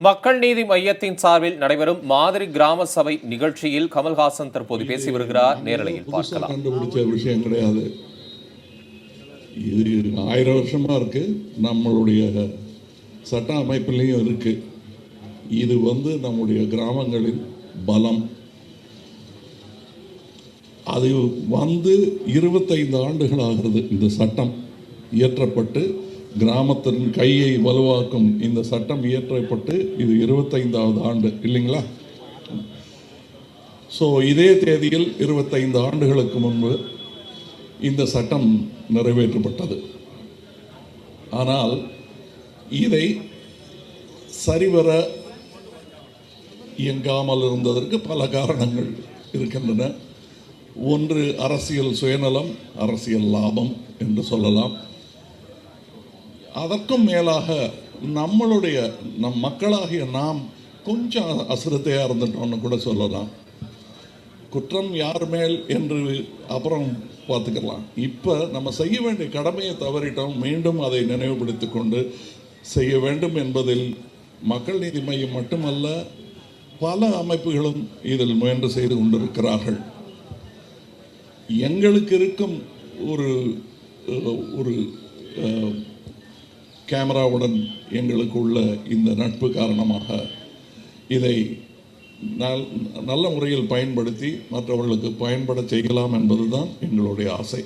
மக்கள் நீதி மையத்தின் சார்பில் நடைபெறும் மாதிரி கிராம சபை நிகழ்ச்சியில் கமல்ஹாசன் தற்போது பேசி வருகிறார். நேரலையில் பார்க்கலாம். கண்டுபிடிச்ச விஷயம் கிடையாது, இது 1000 வருஷமா இருக்கு, நம்மளுடைய சட்ட அமைப்பிலையும் இருக்கு. இது நம்முடைய கிராமங்களின் பலம். அது 25 ஆண்டுகள் ஆகிறது இந்த சட்டம் இயற்றப்பட்டு. கிராமத்தின் கையை வலுவாக்கும் இந்த சட்டம் இயற்றப்பட்டு இது 25வது ஆண்டு இல்லைங்களா? ஸோ இதே தேதியில் 25 ஆண்டுகளுக்கு முன்பு இந்த சட்டம் நிறைவேற்றப்பட்டது. ஆனால் இதை சரிவர இயங்காமல் இருந்ததற்கு பல காரணங்கள் இருக்கின்றன. ஒன்று அரசியல் சுயநலம், அரசியல் லாபம் என்று சொல்லலாம். அதற்கும் மேலாக நம் மக்களாகிய நாம் கொஞ்சம் அசிரத்தையாக இருந்துட்டோம்னு கூட சொல்லலாம். குற்றம் யார் மேல் என்று அப்புறம் பார்த்துக்கலாம். இப்போ நம்ம செய்ய வேண்டிய கடமையை தவறிட்டோம், மீண்டும் அதை நினைவுபடுத்தி கொண்டு செய்ய வேண்டும் என்பதில் மக்கள் நீதி மையம் மட்டுமல்ல, பல அமைப்புகளும் இதில் முயன்று செய்து கொண்டிருக்கிறார்கள். எங்களுக்கு இருக்கும் ஒரு கேமராவுடன் எங்களுக்கு உள்ள இந்த நட்பு காரணமாக இதை நல்ல முறையில் பயன்படுத்தி மற்றவர்களுக்கு பயன்பட செய்யலாம் என்பதுதான் எங்களுடைய ஆசை.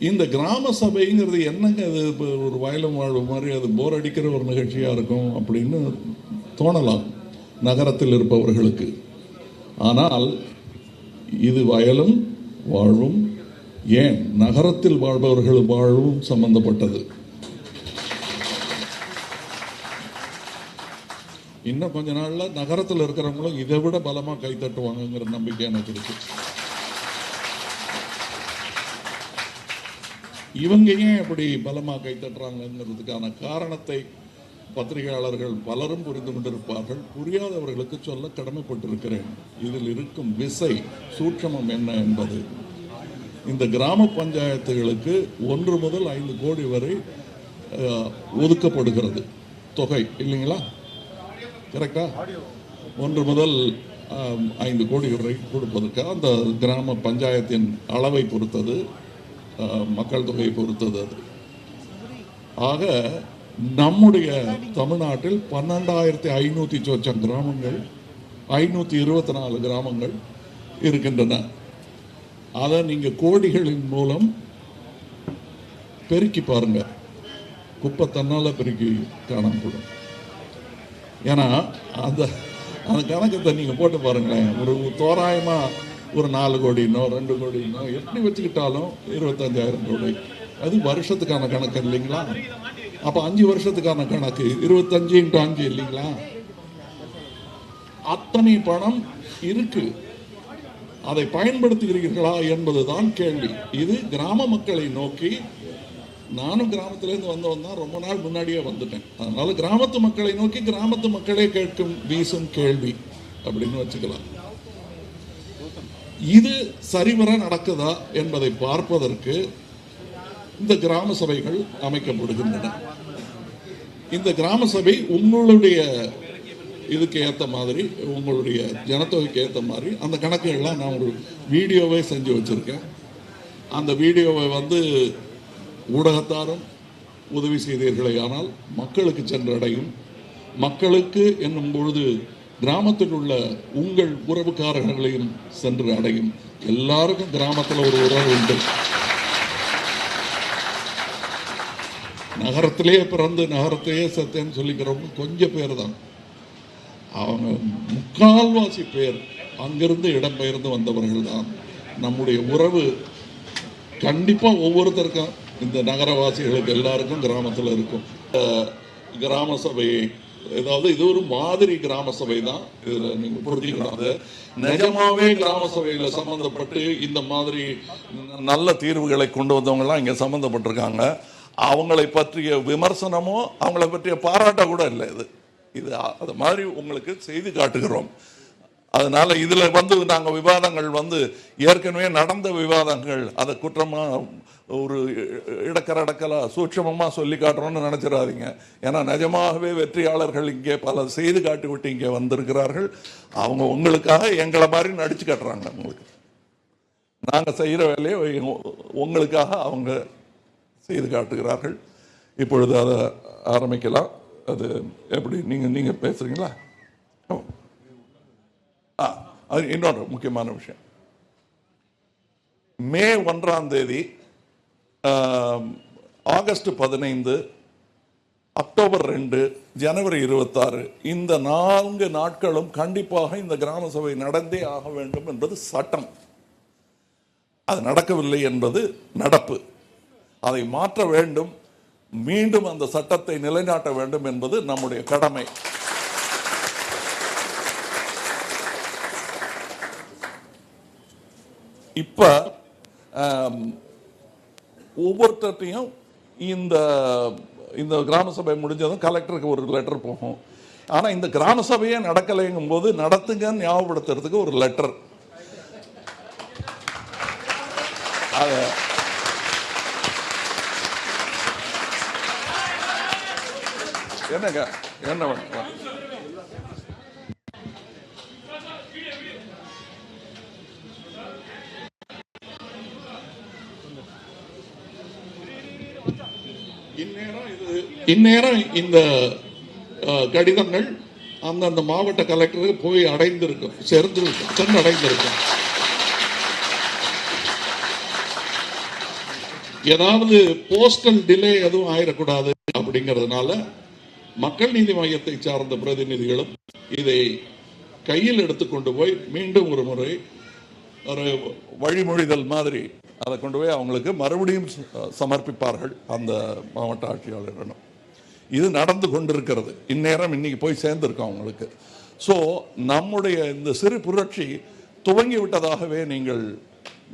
இந்த கிராம சபைங்கிறது என்னங்க, அது இப்போ ஒரு வயலும் வாழ்வு மாதிரி அது போர் அடிக்கிற ஒரு நிகழ்ச்சியாக இருக்கும் அப்படின்னு தோணலாம் நகரத்தில் இருப்பவர்களுக்கு. ஆனால் இது வயலும் வாழ்வும், ஏன் நகரத்தில் வாழ்பவர்கள் வாழ்வும் சம்பந்தப்பட்டது. இன்னும் கொஞ்ச நாள்ல நகரத்தில் இருக்கிறவங்களும் இதை விட பலமா கை தட்டுவாங்கங்கிற நம்பிக்கை எனக்கு இருக்கு. இவங்க ஏன் அப்படி பலமா கை தட்டுறாங்கிறதுக்கான காரணத்தை பத்திரிகையாளர்கள் பலரும் புரிந்து கொண்டிருப்பார்கள். புரியாதவர்களுக்கு சொல்ல கடமைப்பட்டிருக்கிறேன். இதில் இருக்கும் விசை சூட்சமம் என்ன என்பது. இந்த கிராம பஞ்சாயத்துகளுக்கு 1 முதல் 5 கோடி வரை ஒதுக்கப்படுகிறது தொகை இல்லைங்களா? கரெக்டா? 1 முதல் 5 கோடி வரை கொடுப்பதற்கு அந்த கிராம பஞ்சாயத்தின் அளவை பொறுத்தது, மக்கள் தொகையை பொறுத்தது அது. ஆக நம்முடைய தமிழ்நாட்டில் 12,500 சொச்சம் கிராமங்கள், 524 கிராமங்கள் இருக்கின்றன. அதை நீங்க கோடிகளின் மூலம் பெருக்கி பாருங்க, குப்பை தன்னால பெருக்கி காணப்படும். ஏன்னா அந்த கணக்கத்தை நீங்கள் போட்டு பாருங்களேன். ஒரு தோராயமாக ஒரு 4 கோடினோ 2 கோடினோ எப்படி வச்சுக்கிட்டாலும் 25,000 கோடி. அது வருஷத்துக்கான கணக்கு இல்லைங்களா? அப்போ 5 வருஷத்துக்கான கணக்கு 25 × 5 இல்லைங்களா? அத்தனை பணம் இருக்கு. அதை பயன்படுத்துகிறீர்களா என்பதுதான் கேள்வி. இது கிராம மக்களை நோக்கி, நானும் கிராமத்திலேருந்து வந்தவன் தான், ரொம்ப நாள் முன்னாடியே வந்துட்டேன். அதனால கிராமத்து மக்களை நோக்கி கிராமத்து மக்களே கேட்கும் வீசும் கேள்வி அப்படின்னு வச்சுக்கலாம். இது சரிவர நடக்குதா என்பதை பார்ப்பதற்கு இந்த கிராம சபைகள் அமைக்கப்படுகின்றன. இந்த கிராம சபை உங்களுடைய இதுக்கு ஏற்ற மாதிரி, உங்களுடைய ஜனத்தொகைக்கு ஏற்ற மாதிரி அந்த கணக்குகள்லாம் நான் ஒரு வீடியோவே செஞ்சு வச்சுருக்கேன். அந்த வீடியோவை ஊடகத்தாரும் உதவி செய்தீர்களே ஆனால் மக்களுக்கு சென்றடையும். மக்களுக்கு என்னும் பொழுது கிராமத்தில் உள்ள உங்கள் உறவுக்காரர்களையும் சென்று அடையும். எல்லாருக்கும் கிராமத்தில் ஒரு உறவு உண்டு. நகரத்திலேயே பிறந்து நகரத்தையே சத்தேன்னு சொல்லிக்கிறவங்க கொஞ்சம் பேர் தான். அவங்க முக்கால்வாசி பேர் அங்கிருந்து இடம்பெயர்ந்து வந்தவர்கள் தான். நம்முடைய உறவு கண்டிப்பாக ஒவ்வொருத்தருக்கும், இந்த நகரவாசிகளுக்கு எல்லாருக்கும் கிராமத்தில் இருக்கும். கிராம சபையை, அதாவது இது ஒரு மாதிரி கிராம சபை தான். இதில் நீங்கள் புரிஞ்சுக்கலாம், நிஜமாவே கிராம சபையில் சம்மந்தப்பட்டு இந்த மாதிரி நல்ல தீர்வுகளை கொண்டு வந்தவங்கலாம் இங்கே சம்மந்தப்பட்டிருக்காங்க. அவங்களை பற்றிய விமர்சனமோ அவங்கள பற்றிய பாராட்ட கூட இல்லை. இது அது மாதிரி உங்களுக்கு செய்து காட்டுகிறோம். அதனால இதுல நாங்க விவாதங்கள் ஏற்கனவே நடந்த விவாதங்கள் அதை குற்றமா ஒரு இடக்கரடக்கலா சூட்சமமா சொல்லி காட்டுறோம்னு நினைச்சிடாதீங்க. ஏன்னா நிஜமாகவே வெற்றியாளர்கள் இங்கே பல செய்து காட்டி விட்டு இங்கே வந்திருக்கிறார்கள். அவங்க உங்களுக்காக எங்களை மாதிரி நடிச்சு காட்டுறாங்க. உங்களுக்கு நாங்க செய்யற வேலையை உங்களுக்காக அவங்க செய்து காட்டுகிறார்கள். இப்பொழுது அதை ஆரம்பிக்கலாம். அது எப்படி நீங்க பேசுறீங்களா? அது இன்னொரு முக்கியமான விஷயம். மே 1ஆம் தேதி, ஆகஸ்ட் 15, அக்டோபர் 2, ஜனவரி 26 இந்த 4 நாட்களும் கண்டிப்பாக இந்த கிராம சபை நடந்தே ஆக வேண்டும் என்பது சட்டம். அது நடக்கவில்லை என்பது நடப்பு. அதை மாற்ற வேண்டும். மீண்டும் அந்த சட்டத்தை நிலைநாட்ட வேண்டும் என்பது நம்முடைய கடமை. இப்ப ஒவ்வொருத்தையும் இந்த கிராம சபை முடிஞ்சதும் கலெக்டருக்கு ஒரு லெட்டர் போகும். ஆனா இந்த கிராம சபையே நடக்கலைங்கும் போது நடத்துங்கன்னு ஞாபகப்படுத்துறதுக்கு ஒரு லெட்டர். என்னங்க என்ன இந்நேரம் இந்த கடிதங்கள் அந்தந்த மாவட்ட கலெக்டருக்கு போய் அடைந்திருக்கும், சென்றடைந்திருக்கும். ஏதாவது போஸ்டல் டிலே எதுவும் ஆயிடக்கூடாது அப்படிங்கிறதுனால மக்கள் நீதி மையத்தை சார்ந்த பிரதிநிதிகளும் இதை கையில் எடுத்துக்கொண்டு போய் மீண்டும் ஒரு முறை ஒரு வழிமொழிதல் மாதிரி அதை கொண்டு போய் அவங்களுக்கு மறுபடியும் சமர்ப்பிப்பார்கள் அந்த மாவட்ட ஆட்சியாளரிடம். இது நடந்து கொண்டிருக்கிறது. இந்நேரம் இன்னைக்கு போய் சேர்ந்திருக்கோம் அவங்களுக்கு. ஸோ நம்முடைய இந்த சிறு புரட்சி துவங்கி விட்டதாகவே நீங்கள்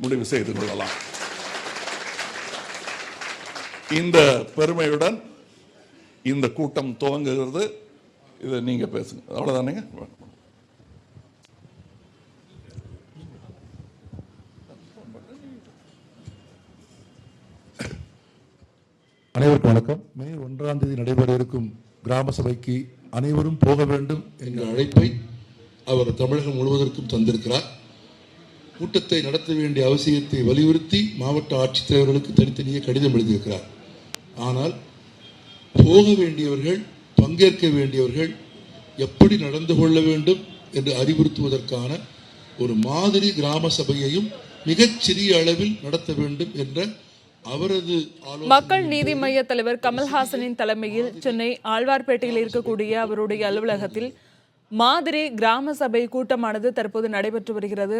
முடிவு செய்து கொள்ளலாம். இந்த பெருமையுடன் இந்த கூட்டம் துவங்குகிறது. இதை நீங்க பேசுங்க. அவ்வளவுதானேங்க. அனைவருக்கும் வணக்கம். மே 1ஆம் தேதி நடைபெற இருக்கும் கிராம சபைக்கு அனைவரும் போக வேண்டும் என்ற அழைப்பை அவர் தமிழகம் முழுவதற்கும் தந்திருக்கிறார். கூட்டத்தை நடத்த வேண்டிய அவசியத்தை வலியுறுத்தி மாவட்ட ஆட்சித்தலைவர்களுக்கு தனித்தனியே கடிதம் எழுதியிருக்கிறார். ஆனால் போக வேண்டியவர்கள், பங்கேற்க வேண்டியவர்கள் எப்படி நடந்து கொள்ள வேண்டும் என்று அறிவுறுத்துவதற்கான ஒரு மாதிரி கிராம சபையையும் மிகச்சிறிய அளவில் நடத்த வேண்டும் என்ற அவரது மக்கள் நீதி மய்ய தலைவர் கமல்ஹாசனின் தலைமையில் சென்னை ஆழ்வார்பேட்டையில் இருக்கக்கூடிய அவருடைய அலுவலகத்தில் மாதிரி கிராம சபை கூட்டமானது தற்போது நடைபெற்று வருகிறது.